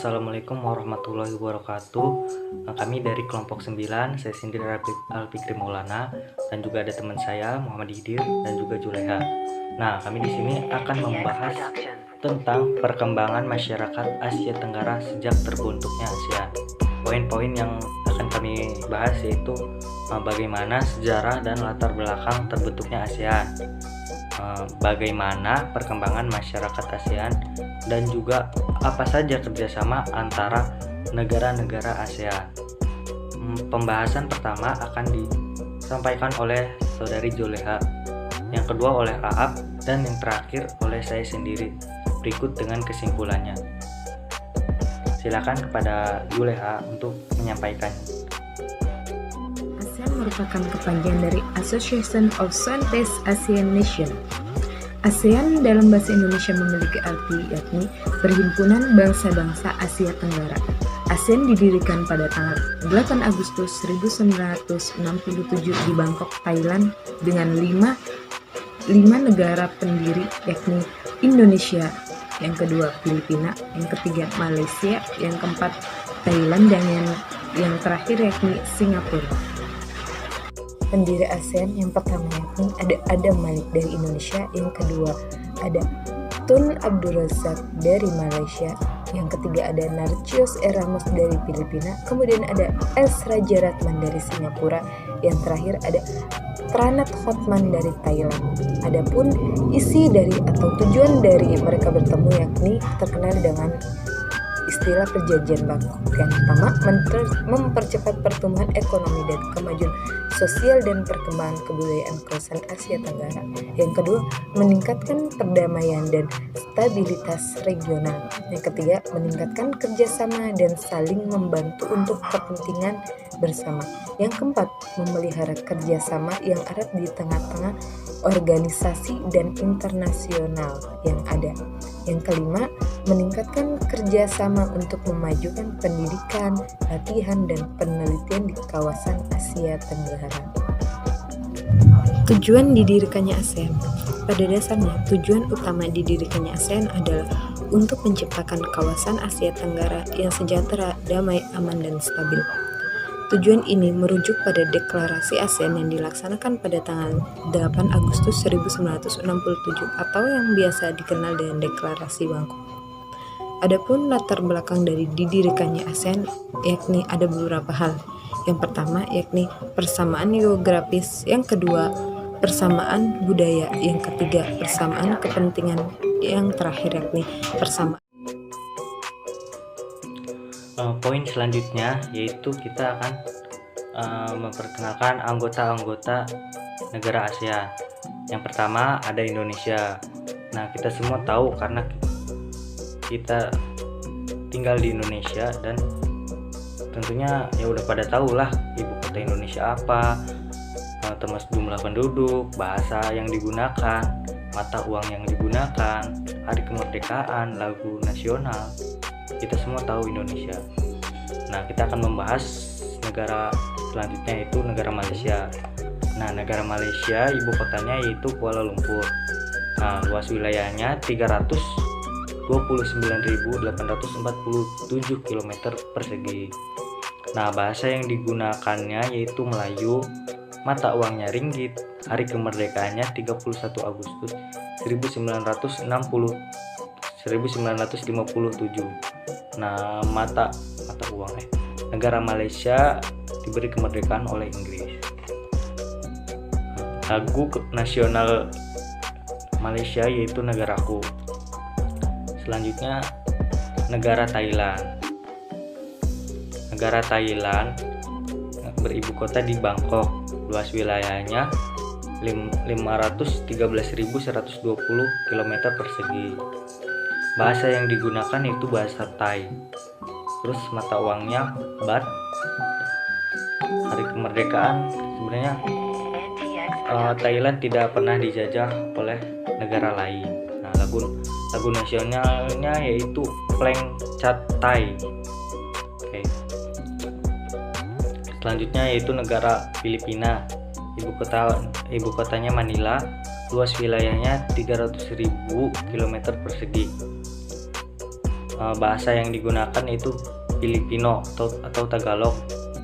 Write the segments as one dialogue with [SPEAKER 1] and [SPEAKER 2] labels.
[SPEAKER 1] Assalamualaikum warahmatullahi wabarakatuh. Kami dari kelompok 9, saya sendiri Alfikri Maulana, dan juga ada teman saya Muhammad Hidir dan juga Juleha. Nah, kami di sini akan membahas tentang perkembangan masyarakat Asia Tenggara sejak terbentuknya ASEAN. Poin-poin yang akan kami bahas yaitu bagaimana sejarah dan latar belakang terbentuknya ASEAN, bagaimana perkembangan masyarakat ASEAN, dan juga apa saja kerjasama antara negara-negara ASEAN. Pembahasan pertama akan disampaikan oleh saudari Juleha, yang kedua oleh Aap, dan yang terakhir oleh saya sendiri. Berikut dengan kesimpulannya. Silakan kepada Juleha untuk menyampaikan.
[SPEAKER 2] ASEAN merupakan kepanjangan dari Association of Southeast Asian Nations. ASEAN dalam bahasa Indonesia memiliki arti yakni Perhimpunan Bangsa-Bangsa Asia Tenggara. ASEAN didirikan pada tanggal 8 Agustus 1967 di Bangkok, Thailand dengan lima negara pendiri yakni Indonesia, yang kedua Filipina, yang ketiga Malaysia, yang keempat Thailand, dan yang terakhir yakni Singapura. Pendiri ASEAN yang pertama yakni ada Adam Malik dari Indonesia, yang kedua ada Tun Abdul Razak dari Malaysia, yang ketiga ada Narcios Erasmus dari Filipina, kemudian ada S. Raja Ratman dari Singapura, yang terakhir ada Pranat Hotman dari Thailand. Adapun isi dari atau tujuan dari mereka bertemu yakni terkenal dengan istilah perjanjian Bangkok. Yang pertama, mempercepat pertumbuhan ekonomi dan kemajuan sosial dan perkembangan kebudayaan kawasan Asia Tenggara. Yang kedua, meningkatkan perdamaian dan stabilitas regional. Yang ketiga, meningkatkan kerjasama dan saling membantu untuk kepentingan bersama. Yang keempat, memelihara kerjasama yang erat di tengah-tengah organisasi dan internasional yang ada. Yang kelima, meningkatkan kerjasama untuk memajukan pendidikan, latihan, dan penelitian di kawasan Asia Tenggara. Tujuan didirikannya ASEAN. Pada dasarnya, tujuan utama didirikannya ASEAN adalah untuk menciptakan kawasan Asia Tenggara yang sejahtera, damai, aman, dan stabil. Tujuan ini merujuk pada Deklarasi ASEAN yang dilaksanakan pada tanggal 8 Agustus 1967 atau yang biasa dikenal dengan Deklarasi Bangkok. Adapun latar belakang dari didirikannya ASEAN yakni ada beberapa hal. Yang pertama yakni persamaan geografis, yang kedua persamaan budaya, yang ketiga persamaan kepentingan, yang terakhir yakni persamaan.
[SPEAKER 1] Poin selanjutnya yaitu kita akan memperkenalkan anggota-anggota negara ASEAN. Yang pertama ada Indonesia. Nah, kita semua tahu karena kita tinggal di Indonesia, dan tentunya ya udah pada tahu lah ibu kota Indonesia apa, termasuk jumlah penduduk, bahasa yang digunakan, mata uang yang digunakan, hari kemerdekaan, lagu nasional. Kita semua tahu Indonesia. Nah, kita akan membahas negara selanjutnya yaitu negara Malaysia. Nah, negara Malaysia ibu kotanya yaitu Kuala Lumpur. Nah, luas wilayahnya 329.847 km persegi. Nah, bahasa yang digunakannya yaitu Melayu, mata uangnya ringgit, hari kemerdekaannya 31 Agustus 1957. Nah, mata uang negara Malaysia diberi kemerdekaan oleh Inggris. Lagu nasional Malaysia yaitu Negaraku. Selanjutnya negara Thailand. Negara Thailand beribu kota di Bangkok. Luas wilayahnya 513.120 km persegi. Bahasa yang digunakan itu bahasa Thai. Terus mata uangnya baht. Hari kemerdekaan sebenarnya Thailand tidak pernah dijajah oleh negara lain. Nah, lagu nasionalnya yaitu Pleng Chat Thai. Oke. Selanjutnya yaitu negara Filipina. Ibu kotanya Manila. Luas wilayahnya 300.000 km persegi. Bahasa yang digunakan itu Filipino atau Tagalog.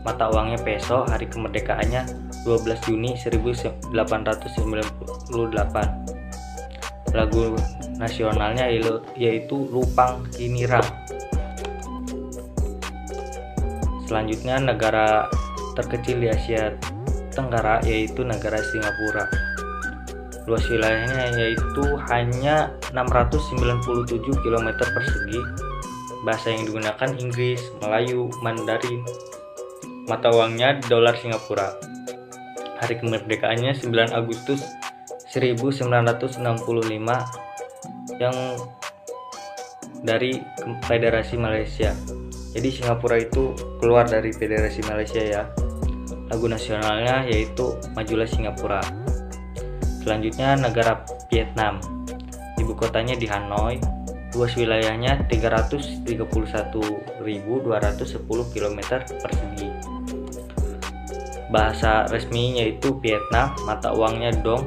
[SPEAKER 1] Mata uangnya peso. Hari kemerdekaannya 12 Juni 1898. Lagu nasionalnya yaitu Lupang Hinirang. Selanjutnya negara terkecil di Asia Tenggara yaitu negara Singapura. Luas wilayahnya yaitu hanya 697 km persegi. Bahasa yang digunakan Inggris, Melayu, Mandarin. Mata uangnya dolar Singapura. Hari kemerdekaannya 9 Agustus 1965 yang dari Federasi Malaysia. Jadi Singapura itu keluar dari Federasi Malaysia ya. Lagu nasionalnya yaitu Majulah Singapura. Selanjutnya negara Vietnam. Ibu kotanya di Hanoi. Luas wilayahnya 331.210 km persegi. Bahasa resminya yaitu Vietnam. Mata uangnya dong.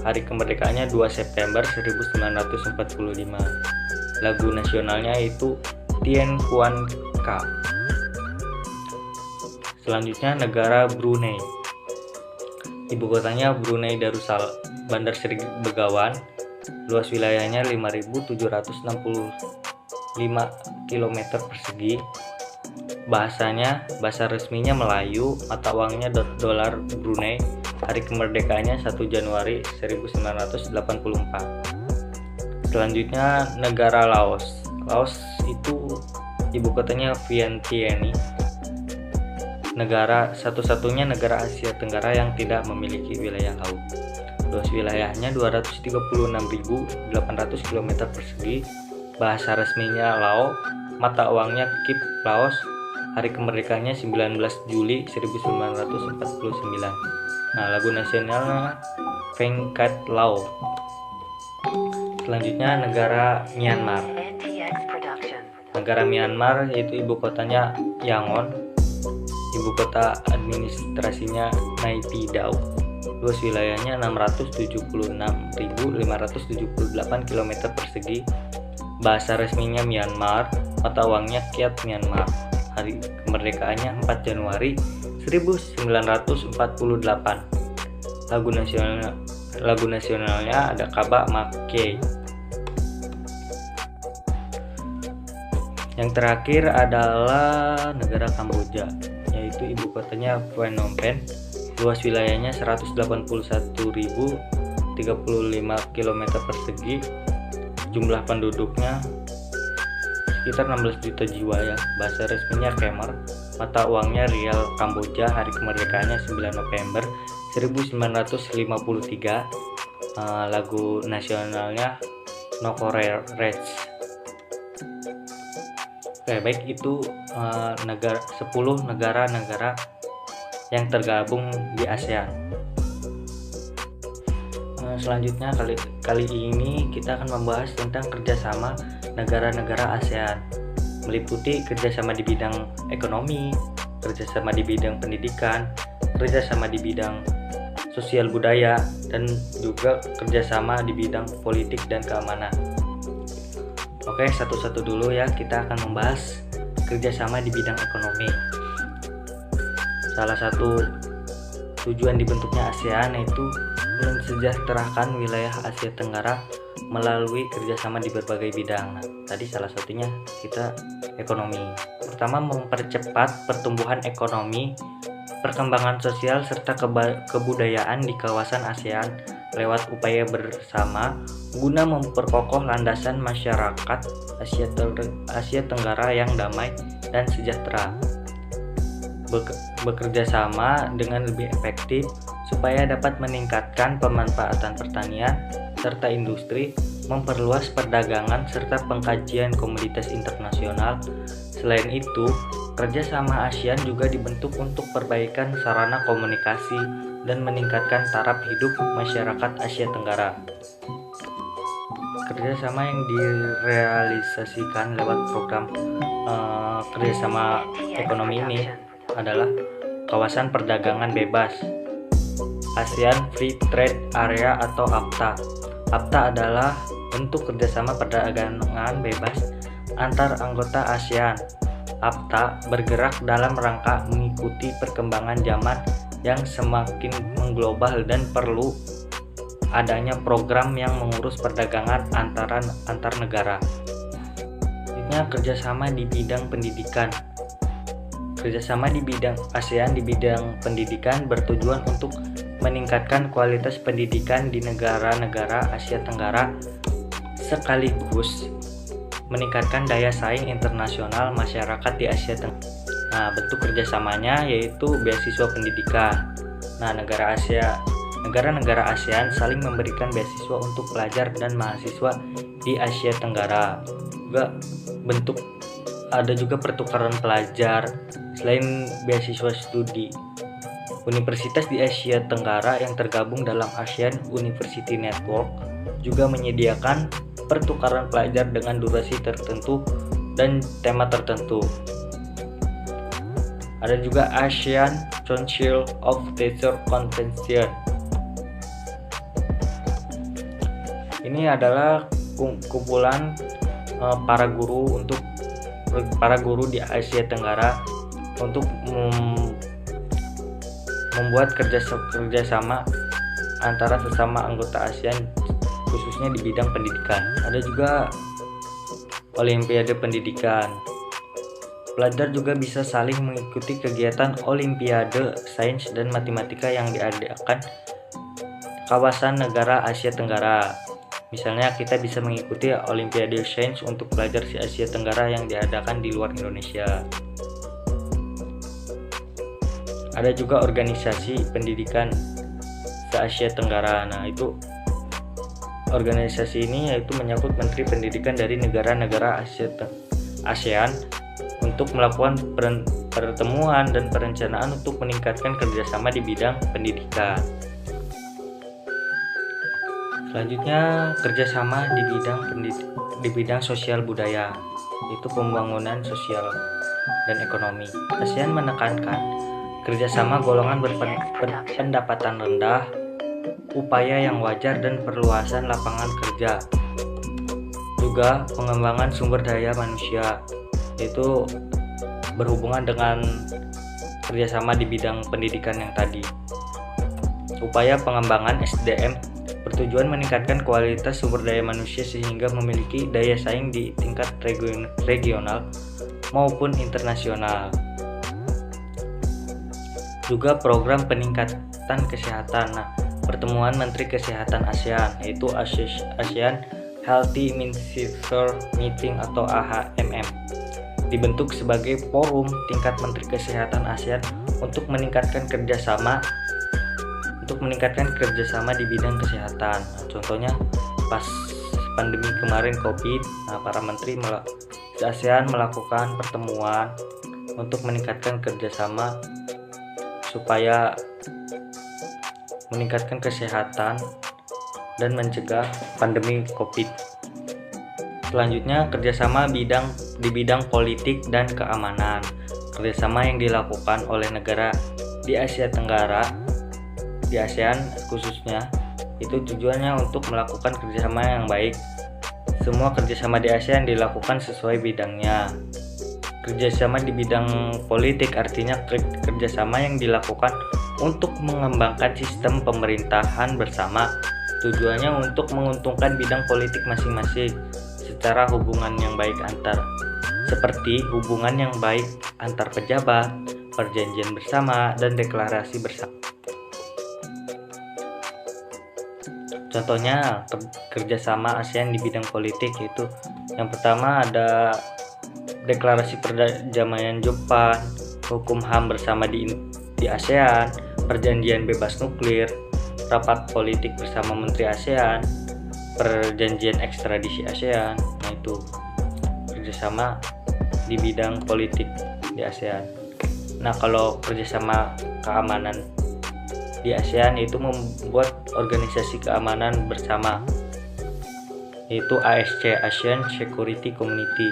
[SPEAKER 1] Hari kemerdekaannya 2 September 1945. Lagu nasionalnya yaitu Tien Huan Ka. Selanjutnya negara Brunei. Ibu kotanya Brunei Darussalam. Bandar Seri Begawan. Luas wilayahnya 5.765 km persegi. Bahasa resminya Melayu. Mata uangnya dolar Brunei. Hari kemerdekaannya 1 Januari 1984. Selanjutnya negara Laos. Laos itu ibu kotanya Vientiane. Satu-satunya negara Asia Tenggara yang tidak memiliki wilayah laut. Luas wilayahnya 236.800 km persegi. Bahasa resminya Lao. Mata uangnya Kip Laos. Hari kemerdekaannya 19 Juli 1949. Nah, lagu nasionalnya Pheng Kat Lao. Selanjutnya negara Myanmar. Negara Myanmar yaitu ibu kotanya Yangon. Ibu kota administrasinya Naypyidaw. Luas wilayahnya 676.578 km persegi. Bahasa resminya Myanmar. Mata uangnya Kyat Myanmar. Hari kemerdekaannya 4 Januari 1948. Lagu nasionalnya ada Kaba Mackay. Yang terakhir adalah negara Kamboja, yaitu ibu kotanya Phnom Penh. Luas wilayahnya 181.035 km persegi. Jumlah penduduknya sekitar 16 juta jiwa ya. Bahasa resminya Khmer. Mata uangnya rial Kamboja. Hari kemerdekaannya 9 November 1953. Lagu nasionalnya Nokoreach. Oke, baik, itu 10 negara-negara yang tergabung di ASEAN. Selanjutnya kali ini kita akan membahas tentang kerjasama negara-negara ASEAN, meliputi kerjasama di bidang ekonomi, kerjasama di bidang pendidikan, kerjasama di bidang sosial budaya, dan juga kerjasama di bidang politik dan keamanan. Oke, satu-satu dulu ya, kita akan membahas kerjasama di bidang ekonomi. Salah satu tujuan dibentuknya ASEAN yaitu mensejahterakan wilayah Asia Tenggara melalui kerjasama di berbagai bidang. Nah, tadi salah satunya kita ekonomi. Pertama, mempercepat pertumbuhan ekonomi, perkembangan sosial, serta kebudayaan di kawasan ASEAN lewat upaya bersama guna memperkokoh landasan masyarakat Asia Tenggara yang damai dan sejahtera. Bekerja sama dengan lebih efektif supaya dapat meningkatkan pemanfaatan pertanian serta industri, memperluas perdagangan serta pengkajian komoditas internasional. Selain itu, kerjasama ASEAN juga dibentuk untuk perbaikan sarana komunikasi dan meningkatkan taraf hidup masyarakat Asia Tenggara. Kerjasama yang direalisasikan lewat program kerjasama ekonomi ini adalah kawasan perdagangan bebas ASEAN Free Trade Area atau AFTA. AFTA adalah bentuk kerjasama perdagangan bebas antar anggota ASEAN. APTA bergerak dalam rangka mengikuti perkembangan zaman yang semakin mengglobal dan perlu adanya program yang mengurus perdagangan antar negara. Selanjutnya, kerjasama di bidang pendidikan. Kerjasama di bidang ASEAN di bidang pendidikan bertujuan untuk meningkatkan kualitas pendidikan di negara-negara Asia Tenggara sekaligus meningkatkan daya saing internasional masyarakat di Asia Tenggara. Nah, bentuk kerjasamanya yaitu beasiswa pendidikan. Nah, negara-negara ASEAN saling memberikan beasiswa untuk pelajar dan mahasiswa di Asia Tenggara. Ada juga pertukaran pelajar. Selain beasiswa studi, universitas di Asia Tenggara yang tergabung dalam ASEAN University Network juga menyediakan pertukaran pelajar dengan durasi tertentu dan tema tertentu. Ada juga ASEAN Council of Teacher Convention. Ini adalah kumpulan para guru di Asia Tenggara untuk membuat kerjasama antara sesama anggota ASEAN khususnya di bidang pendidikan. Ada juga Olimpiade Pendidikan. Pelajar juga bisa saling mengikuti kegiatan Olimpiade Sains dan Matematika yang diadakan kawasan negara Asia Tenggara. Misalnya kita bisa mengikuti Olimpiade Sains untuk pelajar di Asia Tenggara yang diadakan di luar Indonesia. Ada juga organisasi pendidikan se-Asia Tenggara. Nah, itu organisasi ini yaitu menyangkut menteri pendidikan dari negara-negara ASEAN untuk melakukan pertemuan dan perencanaan untuk meningkatkan kerjasama di bidang pendidikan. Selanjutnya, kerjasama di bidang sosial budaya, yaitu pembangunan sosial dan ekonomi. ASEAN menekankan kerjasama golongan berpendapatan rendah, upaya yang wajar dan perluasan lapangan kerja. Juga pengembangan sumber daya manusia, yaitu berhubungan dengan kerjasama di bidang pendidikan yang tadi. Upaya pengembangan SDM bertujuan meningkatkan kualitas sumber daya manusia sehingga memiliki daya saing di tingkat regional maupun internasional. Juga program peningkatan kesehatan. Nah, pertemuan Menteri Kesehatan ASEAN yaitu ASEAN Healthy Minister Meeting atau AHMM dibentuk sebagai forum tingkat Menteri Kesehatan ASEAN untuk meningkatkan kerjasama di bidang kesehatan. Nah, contohnya pas pandemi kemarin COVID, para menteri ASEAN melakukan pertemuan untuk meningkatkan kerjasama supaya meningkatkan kesehatan dan mencegah pandemi COVID. Selanjutnya, kerjasama di bidang politik dan keamanan. Kerjasama yang dilakukan oleh negara di Asia Tenggara, di ASEAN khususnya, itu tujuannya untuk melakukan kerjasama yang baik. Semua kerjasama di ASEAN dilakukan sesuai bidangnya. Kerjasama di bidang politik artinya kerjasama yang dilakukan untuk mengembangkan sistem pemerintahan bersama. Tujuannya untuk menguntungkan bidang politik masing-masing secara hubungan yang baik seperti hubungan yang baik antar pejabat, perjanjian bersama, dan deklarasi bersama. Contohnya kerjasama ASEAN di bidang politik itu yang pertama ada deklarasi perdamaian Jepang, hukum HAM bersama di ASEAN, perjanjian bebas nuklir, rapat politik bersama Menteri ASEAN, perjanjian ekstradisi ASEAN. Nah, itu kerjasama di bidang politik di ASEAN. Nah, kalau kerjasama keamanan di ASEAN itu membuat organisasi keamanan bersama, yaitu ASC, ASEAN Security Community.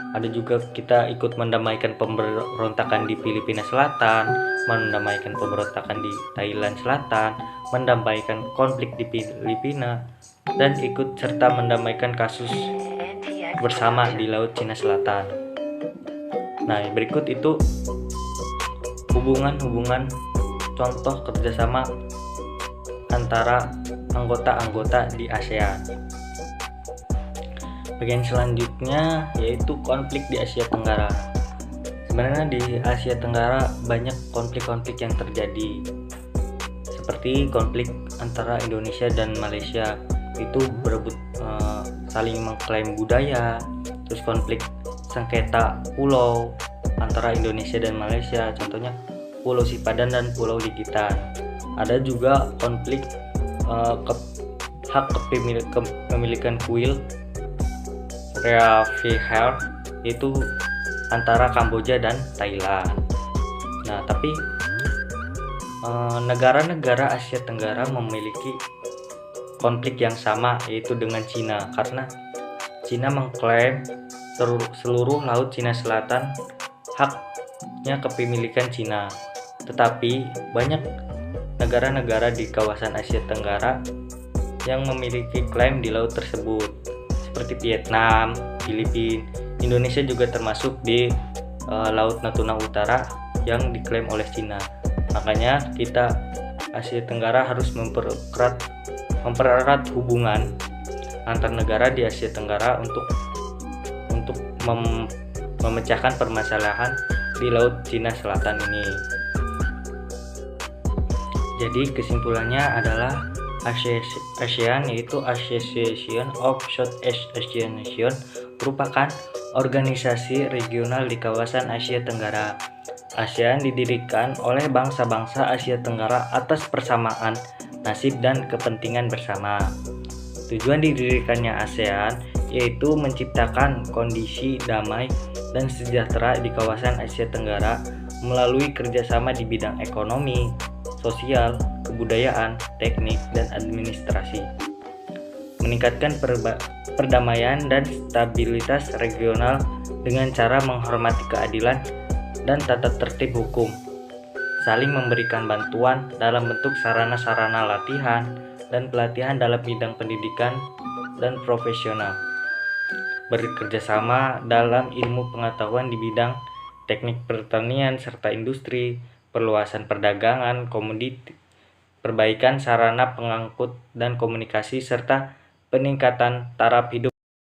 [SPEAKER 1] Ada juga kita ikut mendamaikan pemberontakan di Filipina Selatan, mendamaikan pemberontakan di Thailand Selatan, mendamaikan konflik di Filipina, dan ikut serta mendamaikan kasus bersama di Laut Cina Selatan. Nah, berikut itu hubungan-hubungan contoh kerjasama antara anggota-anggota di ASEAN. Bagian selanjutnya yaitu konflik di Asia Tenggara. Sebenarnya di Asia Tenggara banyak konflik-konflik yang terjadi, seperti konflik antara Indonesia dan Malaysia, itu berebut saling mengklaim budaya, terus konflik sengketa pulau antara Indonesia dan Malaysia, contohnya Pulau Sipadan dan Pulau Ligitan. Ada juga konflik hak kepemilikan kuil Rea Vihear itu antara Kamboja dan Thailand. Nah, tapi negara-negara Asia Tenggara memiliki konflik yang sama, yaitu dengan Cina, karena Cina mengklaim seluruh Laut Cina Selatan haknya kepemilikan Cina. Tetapi banyak negara-negara di kawasan Asia Tenggara yang memiliki klaim di laut tersebut, seperti Vietnam, Filipina, Indonesia juga termasuk di Laut Natuna Utara yang diklaim oleh Cina. Makanya kita Asia Tenggara harus mempererat hubungan antar negara di Asia Tenggara untuk memecahkan permasalahan di Laut Cina Selatan ini. Jadi kesimpulannya adalah ASEAN, yaitu Association of Southeast Asian Nations, merupakan organisasi regional di kawasan Asia Tenggara. ASEAN didirikan oleh bangsa-bangsa Asia Tenggara atas persamaan nasib dan kepentingan bersama. Tujuan didirikannya ASEAN yaitu menciptakan kondisi damai dan sejahtera di kawasan Asia Tenggara melalui kerjasama di bidang ekonomi, sosial, kebudayaan, teknik, dan administrasi. Meningkatkan perdamaian dan stabilitas regional dengan cara menghormati keadilan dan tata tertib hukum, saling memberikan bantuan dalam bentuk sarana-sarana latihan dan pelatihan dalam bidang pendidikan dan profesional, bekerjasama dalam ilmu pengetahuan di bidang teknik pertanian serta industri, perluasan perdagangan komoditi, perbaikan sarana pengangkut dan komunikasi, serta peningkatan taraf hidup